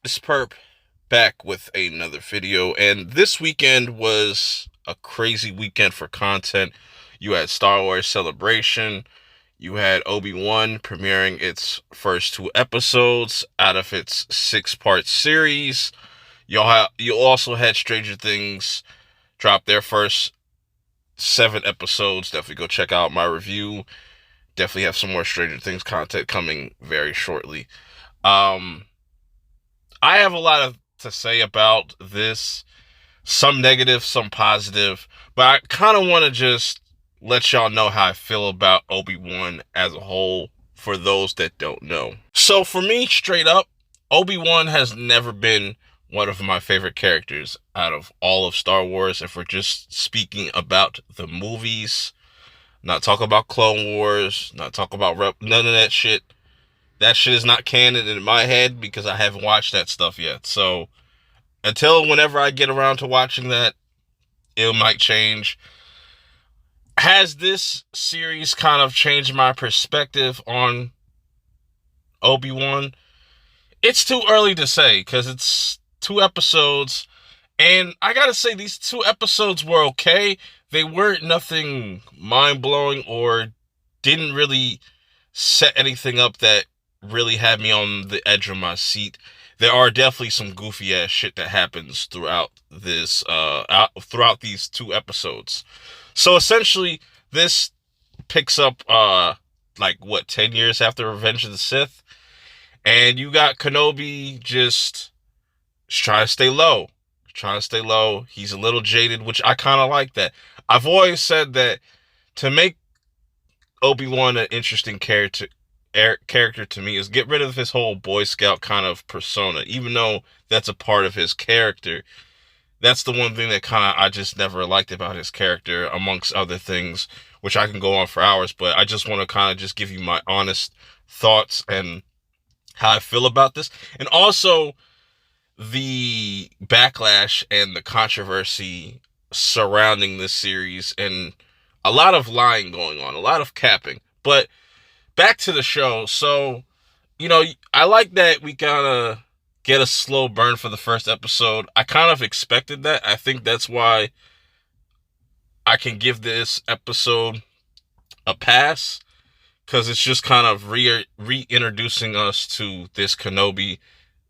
It's Perp back with another video, and this weekend was a crazy weekend for content. You had Star Wars Celebration, you had Obi Wan premiering its first two episodes out of its six-part series. You also had Stranger Things drop their first seven episodes. Definitely go check out my review. Definitely have some more Stranger Things content coming very shortly. Um, I have a lot to say about this. Some negative, some positive, but I kind of want to just let y'all know how I feel about Obi-Wan as a whole for those that don't know. So for me, straight up, Obi-Wan has never been one of my favorite characters out of all of Star Wars. If we're just speaking about the movies, not talking about Clone Wars, not talking about none of that shit. That shit is not canon in my head because I haven't watched that stuff yet. So until whenever I get around to watching that, it might change. Has this series kind of changed my perspective on Obi-Wan? It's too early to say because it's two episodes. And I gotta say, these two episodes were okay. They weren't nothing mind-blowing or didn't really set anything up that really had me on the edge of my seat. There are definitely some goofy ass shit that happens throughout throughout these two episodes. So essentially, this picks up like what, 10 years after Revenge of the Sith, and you got Kenobi just trying to stay low. Trying to stay low. He's a little jaded, which I kind of like that. I've always said that to make Obi-Wan an interesting character to me is get rid of his whole Boy Scout kind of persona. Even though that's a part of his character, that's the one thing that kind of I just never liked about his character, amongst other things, which I can go on for hours, but I just want to kind of just give you my honest thoughts and how I feel about this. And also the backlash and the controversy surrounding this series, and a lot of lying going on, a lot of capping. But back to the show. So, I like that we gotta get a slow burn for the first episode. I kind of expected that. I think that's why I can give this episode a pass, because it's just kind of reintroducing us to this Kenobi,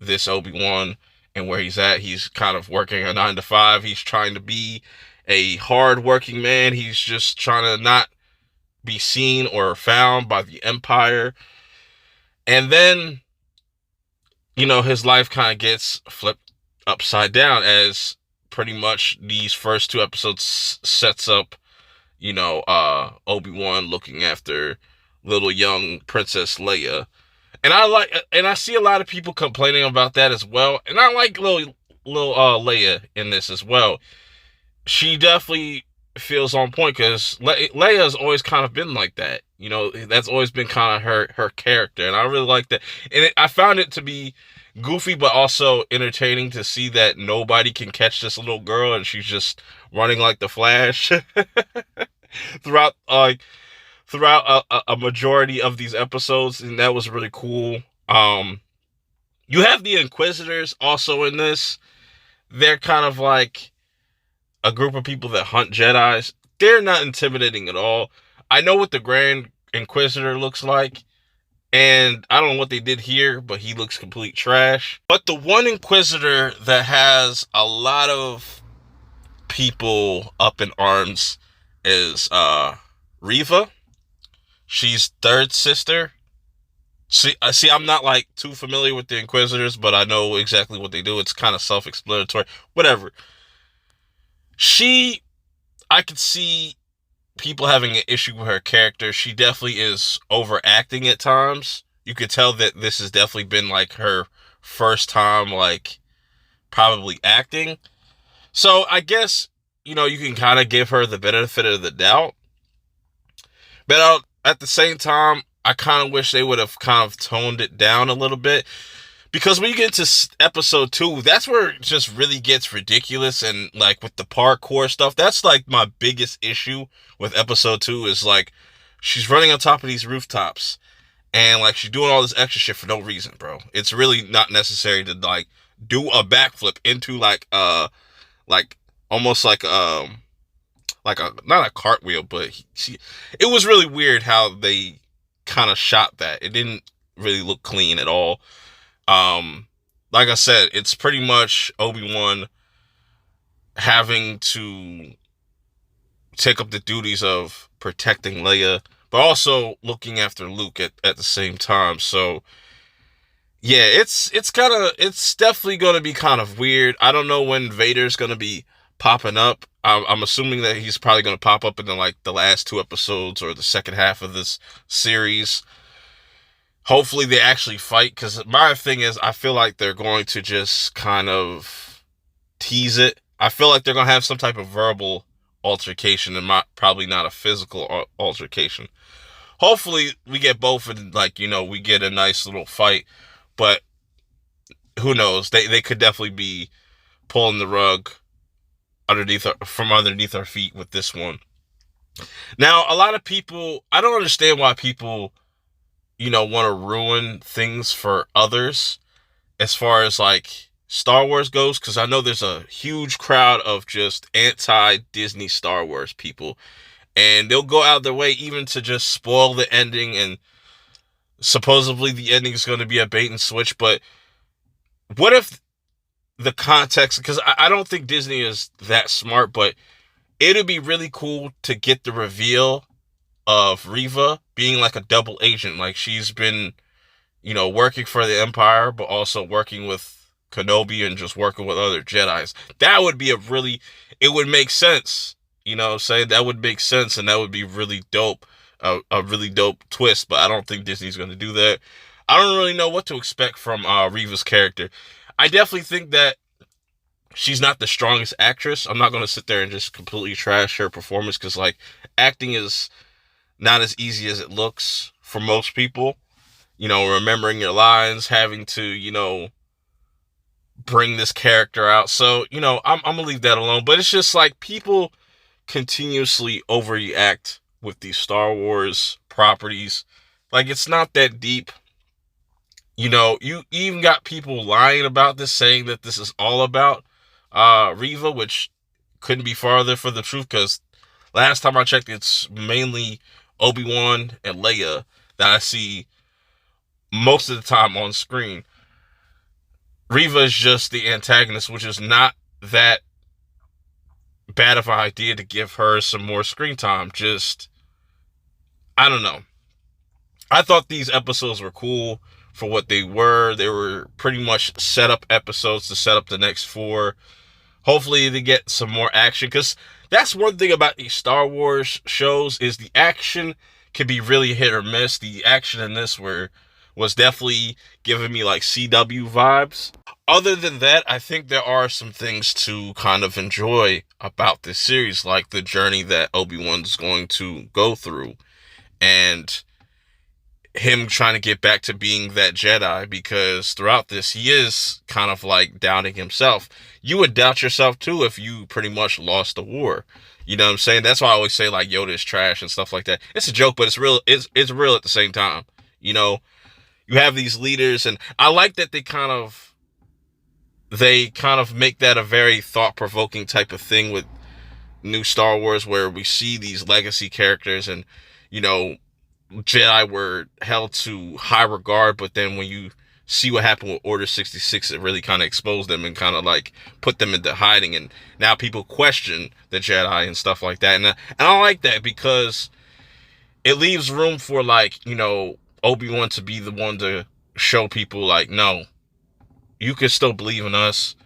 this Obi-Wan, and where he's at. He's kind of working a 9 to 5. He's trying to be a hard-working man. He's just trying to not be seen or found by the Empire. And then, his life kind of gets flipped upside down as pretty much these first two episodes sets up, Obi-Wan looking after little young Princess Leia. And I see a lot of people complaining about that as well. And I like little Leia in this as well. She definitely feels on point because Leia's always kind of been like that. That's always been kind of her character, and I really like that. And I found it to be goofy, but also entertaining to see that nobody can catch this little girl, and she's just running like the Flash throughout a majority of these episodes, and that was really cool. You have the Inquisitors also in this. They're kind of like a group of people that hunt Jedis. They're not intimidating at all. I know what the Grand Inquisitor looks like, and I don't know what they did here, but he looks complete trash. But the one Inquisitor that has a lot of people up in arms is Reva. She's third sister. See, I'm not like too familiar with the Inquisitors, but I know exactly what they do. It's kind of self-explanatory. Whatever. I could see people having an issue with her character. She definitely is overacting at times. You could tell that this has definitely been like her first time, like probably acting. So I guess, you can kind of give her the benefit of the doubt. But at the same time, I kind of wish they would have kind of toned it down a little bit. Because when you get into episode 2, that's where it just really gets ridiculous. And like with the parkour stuff, that's like my biggest issue with episode 2 is like she's running on top of these rooftops and like she's doing all this extra shit for no reason, bro. It's really not necessary to like do a backflip into like almost like a not a cartwheel, but it was really weird how they kind of shot that. It didn't really look clean at all. Like I said, it's pretty much Obi-Wan having to take up the duties of protecting Leia, but also looking after Luke at the same time. So yeah, it's definitely going to be kind of weird. I don't know when Vader's going to be popping up. I'm assuming that he's probably going to pop up in like the last 2 episodes or the second half of this series. Hopefully they actually fight, because my thing is I feel like they're going to just kind of tease it. I feel like they're going to have some type of verbal altercation and probably not a physical altercation. Hopefully we get both and like, we get a nice little fight, but who knows? They could definitely be pulling the rug from underneath our feet with this one. Now, a lot of people, I don't understand why people, want to ruin things for others as far as like Star Wars goes, because I know there's a huge crowd of just anti-Disney Star Wars people, and they'll go out of their way even to just spoil the ending, and supposedly the ending is going to be a bait and switch. But what if the context, because I don't think Disney is that smart, but it'd be really cool to get the reveal of Reva being like a double agent. Like she's been, working for the Empire, but also working with Kenobi and just working with other Jedis. That would be it would make sense. You know what I'm saying? That would make sense, and that would be really dope. A really dope twist, but I don't think Disney's going to do that. I don't really know what to expect from Reva's character. I definitely think that she's not the strongest actress. I'm not going to sit there and just completely trash her performance, because like acting is not as easy as it looks for most people. Remembering your lines, having to, bring this character out. So, I'm going to leave that alone. But it's just like people continuously overreact with these Star Wars properties. Like, it's not that deep. You even got people lying about this, saying that this is all about Reva, which couldn't be farther from the truth, because last time I checked, it's mainly Obi-Wan and Leia that I see most of the time on screen. Reva is just the antagonist, which is not that bad of an idea to give her some more screen time. Just, I don't know. I thought these episodes were cool for what they were. They were pretty much setup episodes to set up the next 4. Hopefully they get some more action, because that's one thing about these Star Wars shows is the action can be really hit or miss. The action in this was definitely giving me like CW vibes. Other than that, I think there are some things to kind of enjoy about this series, like the journey that Obi-Wan's going to go through, and him trying to get back to being that Jedi, because throughout this, he is kind of like doubting himself. You would doubt yourself too if you pretty much lost the war. You know what I'm saying? That's why I always say like Yoda is trash and stuff like that. It's a joke, but it's real. It's real at the same time. You have these leaders, and I like that they kind of make that a very thought-provoking type of thing with new Star Wars, where we see these legacy characters, and Jedi were held to high regard, but then when you see what happened with Order 66, it really kind of exposed them and kind of like put them into hiding, and now people question the Jedi and stuff like that, and I like that, because it leaves room for like Obi-Wan to be the one to show people like, no, you can still believe in us,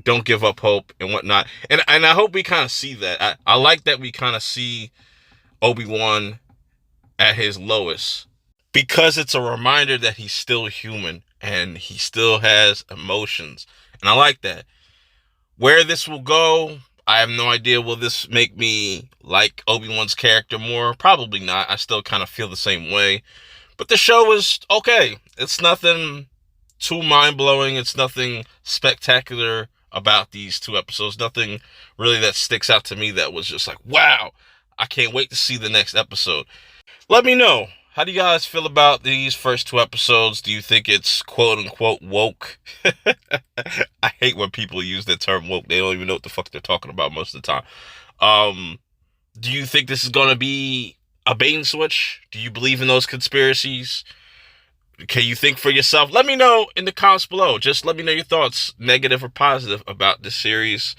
don't give up hope and whatnot, and I hope we kind of see that. I like that we kind of see Obi-Wan at his lowest, because it's a reminder that he's still human and he still has emotions, and I like that. Where this will go, I have no idea. Will this make me like Obi-Wan's character more? Probably not. I still kind of feel the same way, but the show is okay. It's nothing too mind-blowing. It's nothing spectacular about these 2 episodes. Nothing really that sticks out to me that was just like, wow, I can't wait to see the next episode. Let me know How do you guys feel about these first 2 episodes? Do you think it's quote-unquote woke? I hate when people use the term woke. They don't even know what the fuck they're talking about most of the time. Do you think this is going to be a bait and switch? Do you believe in those conspiracies? Can you think for yourself? Let me know in the comments below. Just let me know your thoughts, negative or positive, about this series.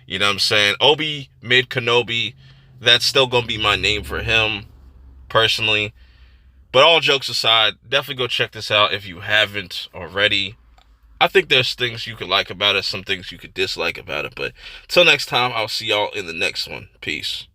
You know what I'm saying? Obi Mid Kenobi, that's still going to be my name for him, personally. But all jokes aside, definitely go check this out if you haven't already. I think there's things you could like about it, some things you could dislike about it. But till next time, I'll see y'all in the next one. Peace.